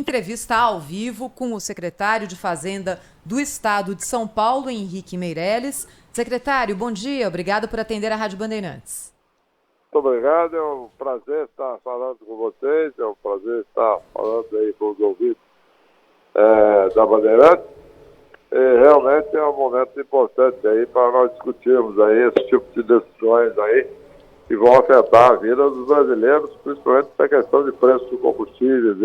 entrevista ao vivo com o secretário de Fazenda do Estado de São Paulo, Henrique Meirelles. Secretário, bom dia, obrigado por atender a Rádio Bandeirantes. Muito obrigado, é um prazer estar falando com vocês, é um prazer estar falando aí com os ouvintes da Bandeirantes. E realmente é um momento importante aí para nós discutirmos aí esse tipo de decisões aí que vão afetar a vida dos brasileiros, principalmente essa questão de preço do combustíveis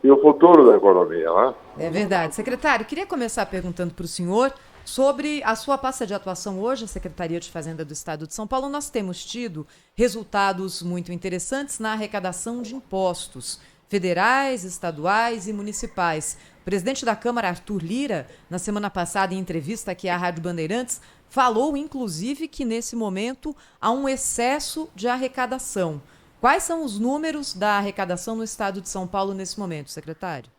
e o futuro da economia, né? É verdade. Secretário, queria começar perguntando para o senhor sobre a sua pasta de atuação hoje, a Secretaria de Fazenda do Estado de São Paulo. Nós temos tido resultados muito interessantes na arrecadação de impostos federais, estaduais e municipais. O presidente da Câmara, Arthur Lira, na semana passada, em entrevista aqui à Rádio Bandeirantes, falou, inclusive, que nesse momento há um excesso de arrecadação. Quais são os números da arrecadação no Estado de São Paulo nesse momento, secretário?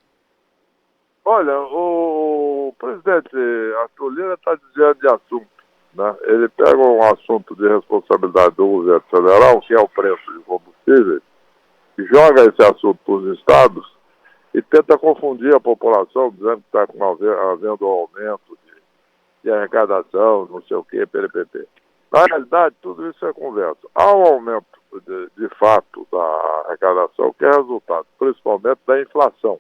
Olha, o presidente Arthur Lira está desviando de assunto, né? Ele pega um assunto de responsabilidade do governo federal, que é o preço de combustíveis, e joga esse assunto para os estados e tenta confundir a população, dizendo que está havendo um aumento de arrecadação, não sei o quê, PPP. Na realidade, tudo isso é conversa. Há um aumento, de fato, da arrecadação, que é resultado, principalmente, da inflação.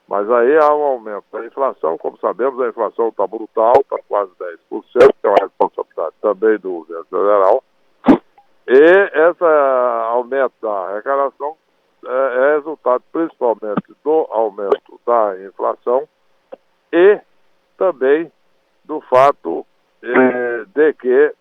Mas aí há um aumento da inflação, como sabemos, a inflação está brutal, está quase 10%, que é uma responsabilidade também do governo federal. E esse aumento da arrecadação é resultado principalmente do aumento da inflação e também do fato de que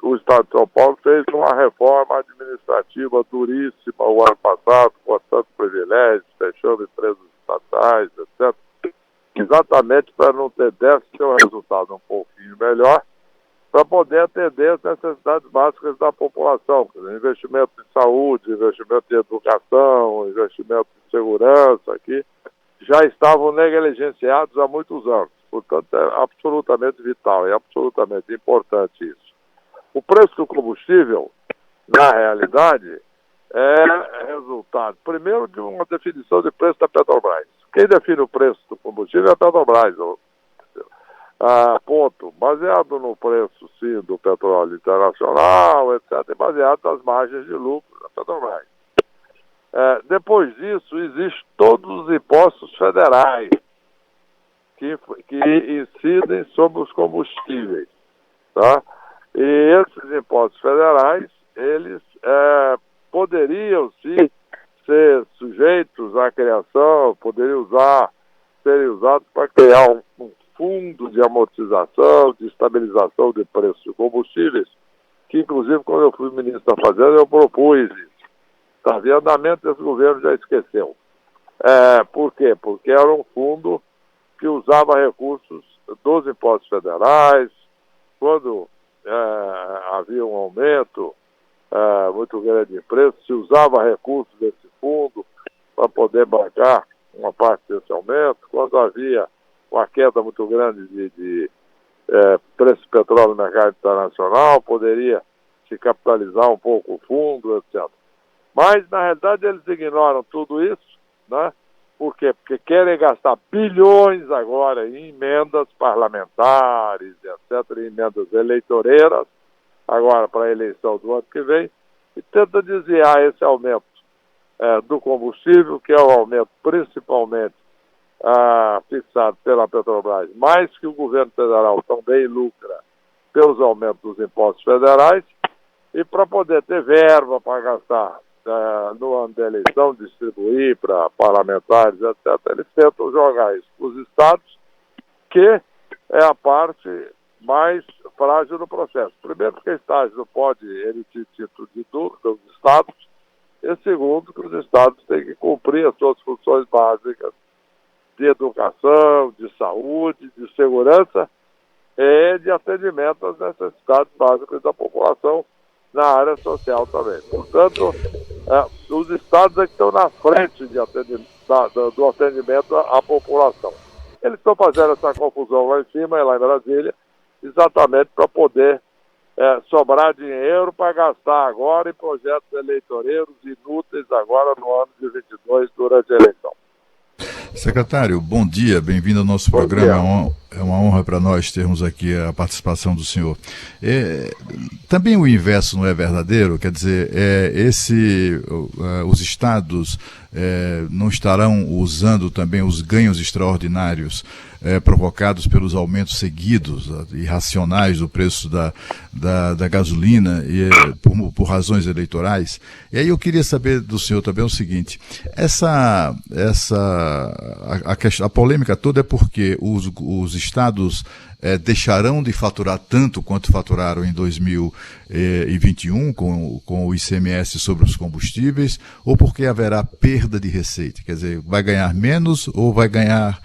o Estado de São Paulo fez uma reforma administrativa duríssima o ano passado, cortando privilégios, fechando empresas estatais, etc. Exatamente para não ter déficit, ter um resultado um pouquinho melhor, para poder atender as necessidades básicas da população. Investimento em saúde, investimento em educação, investimento em segurança, que já estavam negligenciados há muitos anos. Portanto, é absolutamente vital, é absolutamente importante isso. O preço do combustível, na realidade, é resultado, primeiro, de uma definição de preço da Petrobras. Quem define o preço do combustível é a Petrobras, ponto. Baseado no preço, sim, do petróleo internacional, etc., e baseado nas margens de lucro da Petrobras. Depois disso, existem todos os impostos federais que incidem sobre os combustíveis, tá? E esses impostos federais, eles poderiam, sim, ser sujeitos à criação, poderiam serem usados para criar um fundo de amortização, de estabilização de preços de combustíveis, que, inclusive, quando eu fui ministro da Fazenda, eu propus isso. Está em andamento, esse governo já esqueceu. Por quê? Porque era um fundo que usava recursos dos impostos federais. Quando havia um aumento muito grande de preço, se usava recursos desse fundo para poder bancar uma parte desse aumento. Quando havia uma queda muito grande de preço de petróleo no mercado internacional, poderia se capitalizar um pouco o fundo, etc. Mas, na realidade, eles ignoram tudo isso, né? Por quê? Porque querem gastar bilhões agora em emendas parlamentares, etc., em emendas eleitoreiras, agora para a eleição do ano que vem, e tenta desviar esse aumento do combustível, que é o aumento principalmente fixado pela Petrobras, mais que o governo federal também lucra pelos aumentos dos impostos federais, e para poder ter verba para gastar no ano da eleição, distribuir para parlamentares, etc., eles tentam jogar isso para os estados, que é a parte mais frágil do processo. Primeiro, porque o estado não pode emitir título de dúvida dos estados, e segundo, que os estados têm que cumprir as suas funções básicas de educação, de saúde, de segurança e de atendimento às necessidades básicas da população na área social também. Portanto, os estados é que estão na frente do atendimento à população. Eles estão fazendo essa confusão lá em cima, lá em Brasília, exatamente para poder sobrar dinheiro para gastar agora em projetos eleitoreiros inúteis agora no ano de 22 durante a eleição. Secretário, bom dia, bem-vindo ao nosso programa. É uma honra para nós termos aqui a participação do senhor. Também o inverso não é verdadeiro? Quer dizer, os estados não estarão usando também os ganhos extraordinários provocados pelos aumentos seguidos, irracionais do preço da gasolina por razões eleitorais? E aí eu queria saber do senhor também o seguinte: a polêmica toda é porque os estados deixarão de faturar tanto quanto faturaram em 2021 com o ICMS sobre os combustíveis, ou porque haverá perda de receita? Quer dizer, vai ganhar menos ou vai ganhar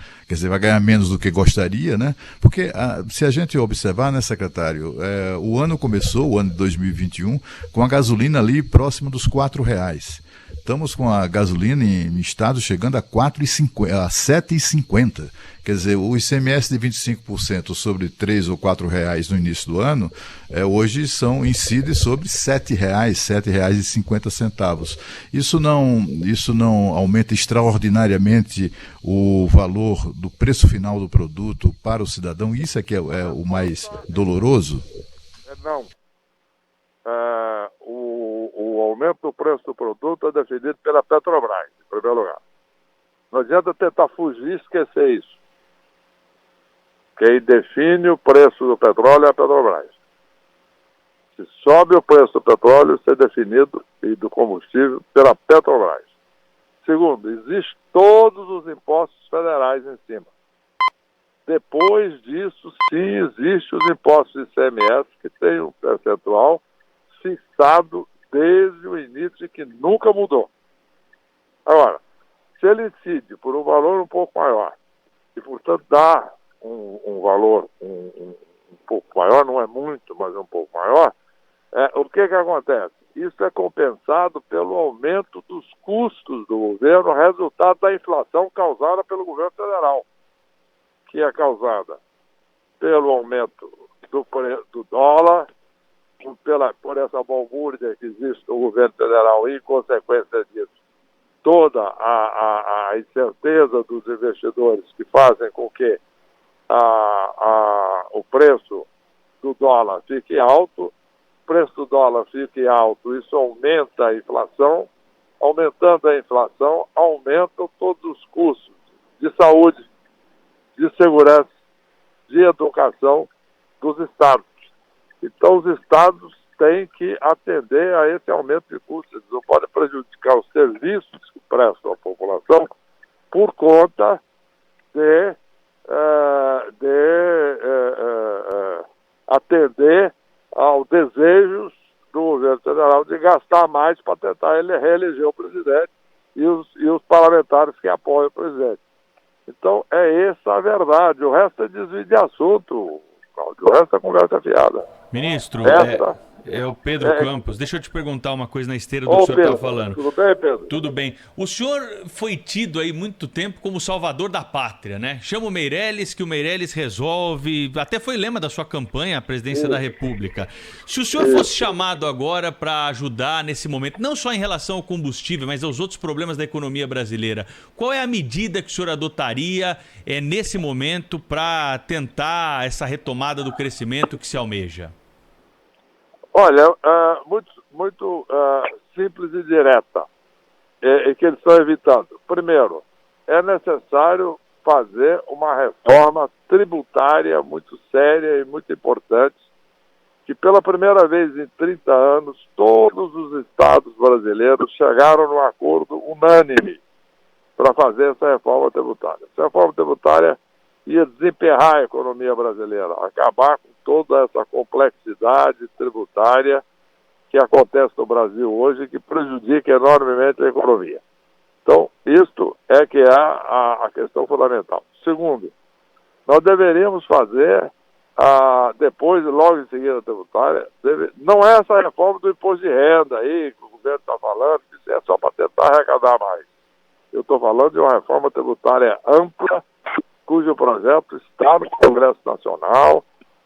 menos do que gostaria, né? Porque se a gente observar, né, secretário, o ano começou, o ano de 2021, com a gasolina ali próximo dos R$4. Estamos com a gasolina em estado chegando a 7,50. Quer dizer, o ICMS de 25% sobre R$3 ou R$4 no início do ano, hoje incide sobre R$7, R$7,50. Isso não aumenta extraordinariamente o valor do preço final do produto para o cidadão? Isso é que é o mais doloroso? Não. O aumento do preço do produto é definido pela Petrobras, em primeiro lugar. Não adianta tentar fugir e esquecer isso. Quem define o preço do petróleo é a Petrobras. Se sobe o preço do petróleo, isso é definido, e do combustível, pela Petrobras. Segundo, existem todos os impostos federais em cima. Depois disso, sim, existem os impostos de ICMS, que tem um percentual fixado desde o início e que nunca mudou. Agora, se ele incide por um valor um pouco maior e, portanto, dá um valor um pouco maior, não é muito, mas um pouco maior, o que acontece? Isso é compensado pelo aumento dos custos do governo, resultado da inflação causada pelo governo federal, que é causada pelo aumento do dólar, por essa balbúrdia que existe no governo federal e, em consequência disso, toda a incerteza dos investidores que fazem com que o preço do dólar fique alto. O preço do dólar fique alto, isso aumenta a inflação. Aumentando a inflação, aumentam todos os custos de saúde, de segurança, de educação dos estados. Então, os estados têm que atender a esse aumento de custos. Eles não podem prejudicar os serviços que prestam à população por conta de atender aos desejos do governo federal de gastar mais para tentar ele reeleger o presidente e os parlamentares que apoiam o presidente. Então, é essa a verdade. O resto é desvio de assunto, Cláudio. O resto é conversa fiada. Ministro, é o Pedro Campos. Deixa eu te perguntar uma coisa na esteira do que o senhor está falando. Tudo bem, Pedro? Tudo bem. O senhor foi tido aí muito tempo como salvador da pátria, né? Chama o Meirelles, que o Meirelles resolve. Até foi lema da sua campanha, a presidência da República. Se o senhor fosse chamado agora para ajudar nesse momento, não só em relação ao combustível, mas aos outros problemas da economia brasileira, qual é a medida que o senhor adotaria nesse momento para tentar essa retomada do crescimento que se almeja? Olha, muito simples e direta, e que eles estão evitando. Primeiro, é necessário fazer uma reforma tributária muito séria e muito importante, que pela primeira vez em 30 anos, todos os estados brasileiros chegaram num acordo unânime para fazer essa reforma tributária. Essa reforma tributária ia desemperrar a economia brasileira, acabar com toda essa complexidade tributária que acontece no Brasil hoje, que prejudica enormemente a economia. Então, isto é que é a questão fundamental. Segundo, nós deveríamos fazer, depois, logo em seguida a tributária, não é essa reforma do imposto de renda aí, que o governo está falando, que isso é só para tentar arrecadar mais. Eu estou falando de uma reforma tributária ampla, cujo projeto está no Congresso Nacional,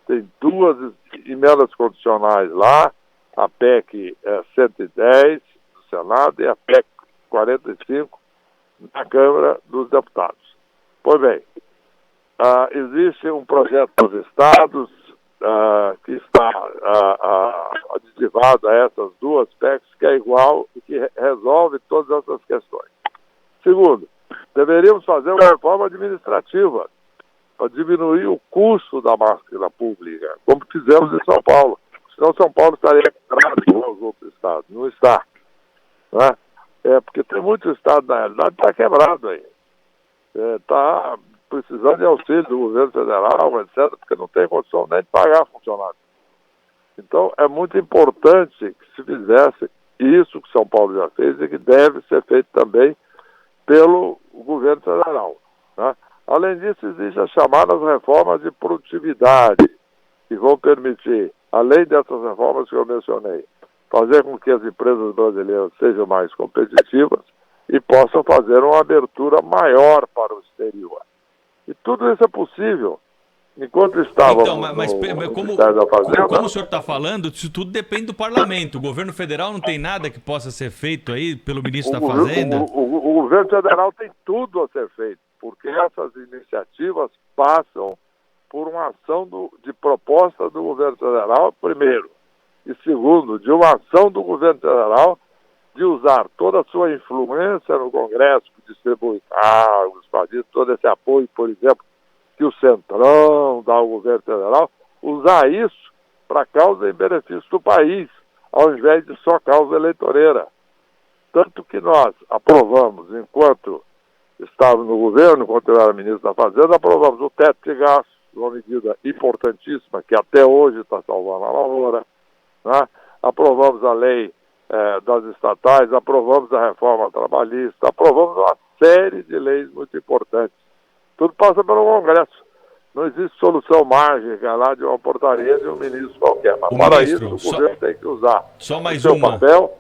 tem duas emendas condicionais lá, a PEC 110 do Senado e a PEC 45 na Câmara dos Deputados. Pois bem, existe um projeto dos estados que está aditivado a essas duas PECs, que é igual e que resolve todas essas questões. Segundo, deveríamos fazer uma reforma administrativa para diminuir o custo da máquina pública, como fizemos em São Paulo. Senão São Paulo estaria quebrado igual os outros estados. Não está. Né? Porque tem muitos estados, na realidade, que está quebrado aí. Está precisando de auxílio do governo federal, etc., porque não tem condição nem de pagar funcionários. Então, é muito importante que se fizesse isso que São Paulo já fez e que deve ser feito também pelo governo federal. Né? Além disso, existem as chamadas reformas de produtividade, que vão permitir, além dessas reformas que eu mencionei, fazer com que as empresas brasileiras sejam mais competitivas e possam fazer uma abertura maior para o exterior. E tudo isso é possível. Enquanto estava como o senhor está falando, isso tudo depende do parlamento. O governo federal não tem nada que possa ser feito aí pelo ministro da Fazenda? O governo federal tem tudo a ser feito, porque essas iniciativas passam por uma ação de proposta do governo federal, primeiro, e segundo, de uma ação do governo federal de usar toda a sua influência no Congresso, que distribui cargos, partidos, todo esse apoio, por exemplo, que o Centrão dá ao governo federal, usar isso para causa e benefício do país, ao invés de só causa eleitoreira. Tanto que nós aprovamos, enquanto estávamos no governo, enquanto eu era ministro da Fazenda, aprovamos o teto de gastos, uma medida importantíssima, que até hoje está salvando a lavoura, né? Aprovamos a lei das estatais, aprovamos a reforma trabalhista, aprovamos uma série de leis muito importantes. Tudo passa pelo Congresso. Não existe solução mágica lá de uma portaria de um ministro qualquer. Mas para isso, o governo tem que usar o seu papel,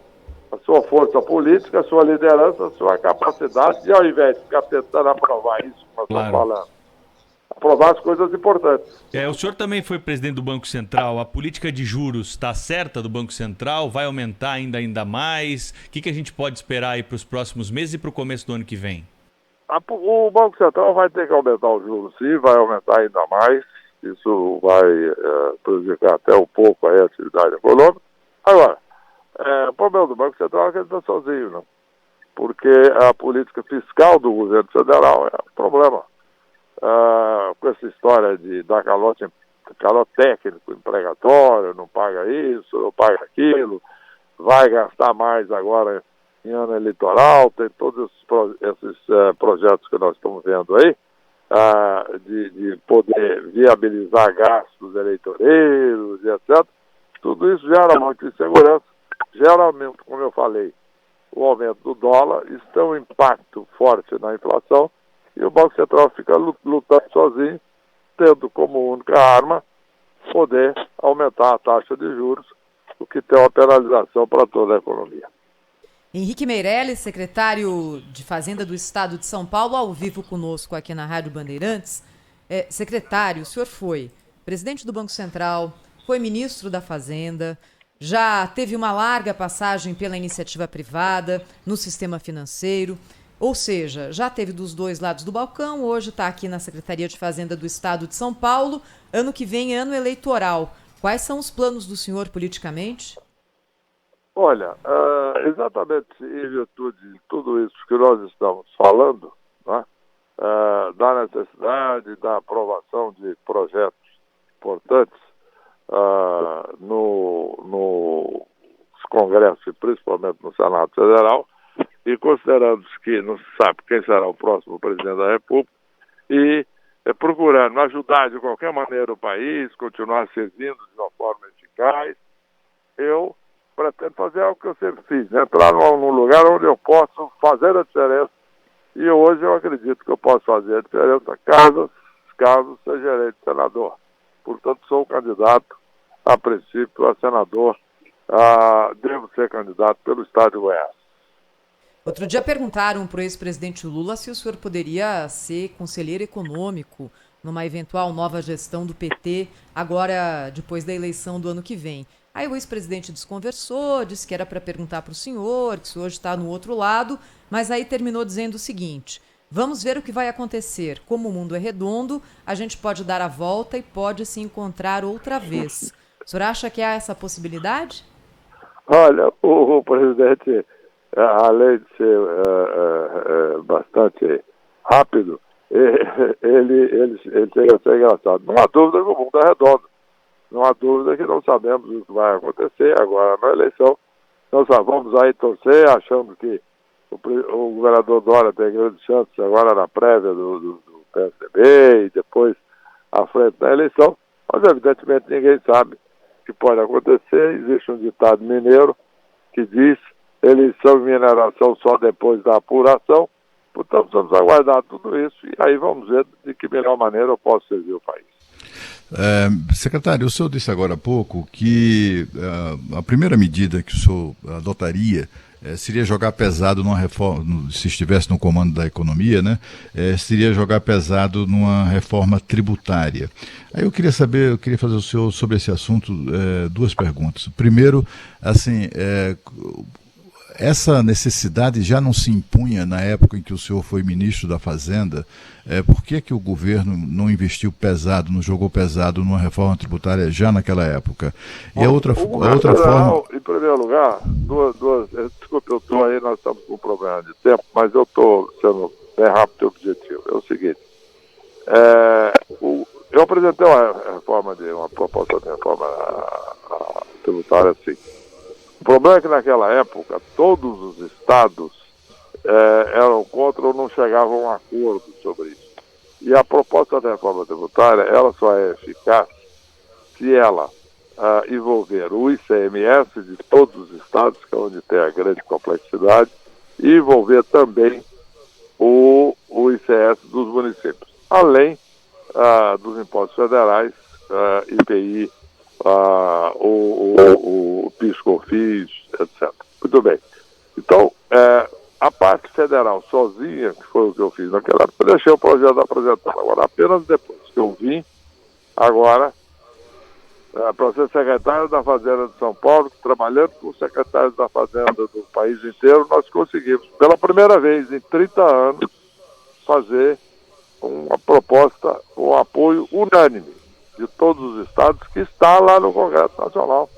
a sua força política, a sua liderança, a sua capacidade, e ao invés de ficar tentando aprovar isso que nós estamos falando, aprovar as coisas importantes. O senhor também foi presidente do Banco Central. A política de juros está certa do Banco Central? Vai aumentar ainda mais? O que a gente pode esperar aí para os próximos meses e para o começo do ano que vem? O Banco Central vai ter que aumentar os juros, sim, vai aumentar ainda mais. Isso vai prejudicar até um pouco a atividade econômica. Agora, o problema do Banco Central é que ele está sozinho, né? Porque a política fiscal do governo federal é um problema. Com essa história de dar calote técnico, empregatório, não paga isso, não paga aquilo, vai gastar mais agora em ano eleitoral, tem todos esses projetos que nós estamos vendo aí, de poder viabilizar gastos eleitoreiros e etc. Tudo isso gera muita insegurança, gera aumento, como eu falei, o aumento do dólar, isso tem um impacto forte na inflação, e o Banco Central fica lutando sozinho, tendo como única arma poder aumentar a taxa de juros, o que tem uma penalização para toda a economia. Henrique Meirelles, secretário de Fazenda do Estado de São Paulo, ao vivo conosco aqui na Rádio Bandeirantes. Secretário, o senhor foi presidente do Banco Central, foi ministro da Fazenda, já teve uma larga passagem pela iniciativa privada, no sistema financeiro. Ou seja, já teve dos dois lados do balcão, hoje está aqui na Secretaria de Fazenda do Estado de São Paulo. Ano que vem, ano eleitoral. Quais são os planos do senhor politicamente? Olha, exatamente em virtude de tudo isso que nós estamos falando, né, da necessidade da aprovação de projetos importantes no Congresso e principalmente no Senado Federal, e considerando que não se sabe quem será o próximo presidente da República, e procurando ajudar de qualquer maneira o país, continuar servindo de uma forma eficaz, eu pretendo fazer algo que eu sempre fiz, né? Entrar num lugar onde eu posso fazer a diferença, e hoje eu acredito que eu posso fazer a diferença caso seja eleito senador. Portanto, sou candidato, a princípio, a senador, devo ser candidato pelo Estado de Goiás. Outro dia perguntaram para o ex-presidente Lula se o senhor poderia ser conselheiro econômico numa eventual nova gestão do PT, agora depois da eleição do ano que vem. Aí o ex-presidente desconversou, disse que era para perguntar para o senhor, que o senhor está no outro lado, mas aí terminou dizendo o seguinte: vamos ver o que vai acontecer. Como o mundo é redondo, a gente pode dar a volta e pode se encontrar outra vez. O senhor acha que há essa possibilidade? Olha, o presidente, além de ser bastante rápido, ele chega a ser engraçado. Não há dúvida que o mundo é redondo. Não há dúvida que não sabemos o que vai acontecer agora na eleição. Nós só vamos aí torcer, achando que o governador Dória tem grandes chances agora na prévia do PSDB e depois à frente da eleição. Mas, evidentemente, ninguém sabe o que pode acontecer. Existe um ditado mineiro que diz: eleição e mineração só depois da apuração. Portanto, vamos aguardar tudo isso e aí vamos ver de que melhor maneira eu posso servir o país. Secretário, o senhor disse agora há pouco que a primeira medida que o senhor adotaria seria jogar pesado numa reforma, se estivesse no comando da economia, né? Seria jogar pesado numa reforma tributária. Aí eu queria fazer ao senhor sobre esse assunto duas perguntas. Primeiro, assim, essa necessidade já não se impunha na época em que o senhor foi ministro da Fazenda? Por que o governo não investiu pesado, não jogou pesado numa reforma tributária já naquela época? E a outra forma... Em primeiro lugar, desculpe, eu estou aí, nós estamos com um problema de tempo, mas eu estou sendo bem rápido e objetivo. É o seguinte, eu apresentei uma proposta de reforma tributária assim. O problema é que naquela época todos os estados eram contra ou não chegavam a um acordo sobre isso. E a proposta da reforma tributária, ela só é eficaz se ela envolver o ICMS de todos os estados, que é onde tem a grande complexidade, e envolver também o ICS dos municípios, além dos impostos federais, IPI, o PIS/COFINS, etc. Muito bem. Então, a parte federal sozinha, que foi o que eu fiz naquela época, eu deixei o projeto apresentado. Agora, apenas depois que eu vim, agora, para ser secretário da Fazenda de São Paulo, trabalhando com os secretários da Fazenda do país inteiro, nós conseguimos, pela primeira vez em 30 anos, fazer uma proposta com apoio unânime de todos os estados, que está lá no Congresso Nacional.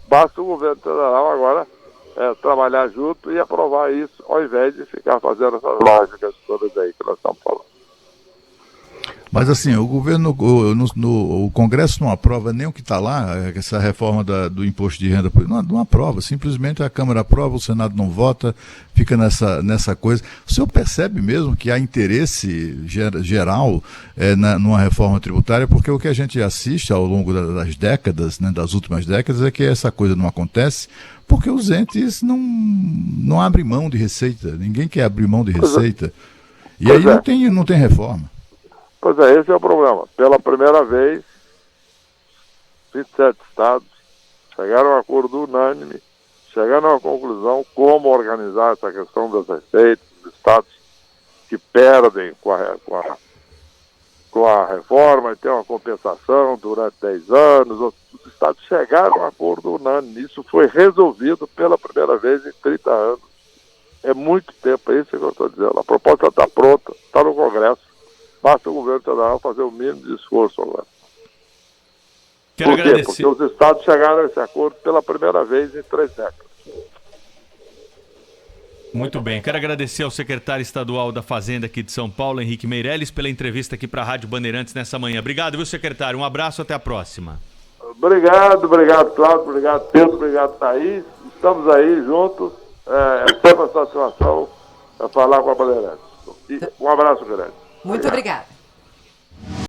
Basta o governo federal agora trabalhar junto e aprovar isso, ao invés de ficar fazendo essas lógicas todas aí que nós estamos falando. Mas assim, o governo, o Congresso não aprova nem o que está lá, essa reforma do imposto de renda, não aprova, simplesmente a Câmara aprova, o Senado não vota, fica nessa coisa. O senhor percebe mesmo que há interesse geral numa reforma tributária, porque o que a gente assiste ao longo das décadas, né, das últimas décadas, é que essa coisa não acontece, porque os entes não abrem mão de receita, ninguém quer abrir mão de receita, e aí não tem reforma. Pois é, esse é o problema. Pela primeira vez, 27 estados chegaram a um acordo unânime, chegaram a uma conclusão como organizar essa questão das receitas dos estados que perdem com a reforma e tem uma compensação durante 10 anos. Os estados chegaram a um acordo unânime. Isso foi resolvido pela primeira vez em 30 anos. É muito tempo, é isso que eu estou dizendo. A proposta está pronta, está no Congresso. Basta o governo federal fazer o mínimo de esforço agora. Quero agradecer. Porque os estados chegaram a esse acordo pela primeira vez em 3 décadas. Muito bem. Quero agradecer ao secretário estadual da Fazenda aqui de São Paulo, Henrique Meirelles, pela entrevista aqui para a Rádio Bandeirantes nessa manhã. Obrigado, viu, secretário? Um abraço, até a próxima. Obrigado, Cláudio, obrigado, Pedro, obrigado, Thaís. Estamos aí juntos. É sempre uma satisfação falar com a Bandeirantes. E um abraço grande. Muito obrigada.